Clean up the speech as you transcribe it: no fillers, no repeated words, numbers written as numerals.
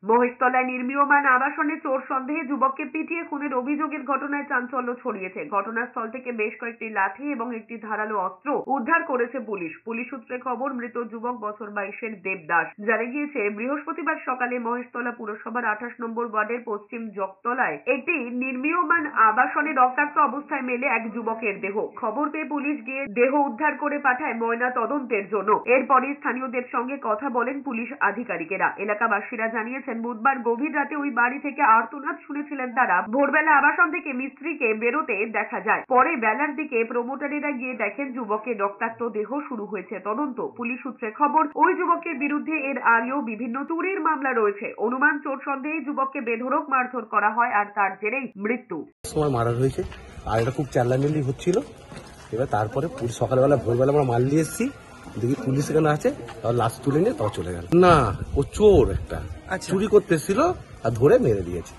মহেশতলায় নির্মীয়মান আবাসনে চোর সন্দেহে যুবককে পিটিয়ে খুনের অভিযোগের ঘটনায় চাঞ্চল্য ছড়িয়েছে। ঘটনাস্থল থেকে বেশ কয়েকটি লাঠি এবং একটি ধারালো অস্ত্র উদ্ধার করেছে পুলিশ। পুলিশ সূত্রে খবর, মৃত যুবক বছর 22-এর দেবদাস। জানা গিয়েছে, বৃহস্পতিবার সকালে মহেশতলা পুরসভার 28 নম্বর ওয়ার্ডের পশ্চিম জগতলায় একটি নির্মীয়মান আবাসনে রক্তাক্ত অবস্থায় মেলে এক যুবকের দেহ। খবর পেয়ে পুলিশ গিয়ে দেহ উদ্ধার করে পাঠায় ময়না তদন্তের জন্য। এরপরই স্থানীয়দের সঙ্গে কথা বলেন পুলিশ আধিকারিকেরা। এলাকাবাসীরা জানিয়েছেন, বুধবার গভীর রাতে ওই বাড়ি থেকে আর্তনাদ শুনেছিলেন তারা। ভোরবেলা আবাসন থেকে মিস্ত্রিকে বেরোতে দেখা যায়। পরে বেলার দিকে প্রমোটারেরা গিয়ে দেখেন যুবকের রক্তাক্ত দেহ। শুরু হয়েছে তদন্ত। পুলিশ সূত্রে খবর, ওই যুবকের বিরুদ্ধে এর আগেও বিভিন্ন চুরির মামলা রয়েছে। অনুমান, চোর সন্দেহে যুবককে বেধড়ক মারধর করা হয় আর তার জেরেই মৃত্যু। সময় মারা হয়েছে আর এটা খুব চাল্লামিলি হচ্ছিল। এবার তারপরে সকালবেলা ভোরবেলা আমরা মাল নিয়ে এসেছি, দেখি পুলিশ এখানে আছে, তারপর লাশ তুলে নিয়ে তাও চলে গেল। না, ও চোর একটা চুরি করতে এসেছিল আর ধরে মেরে দিয়েছে।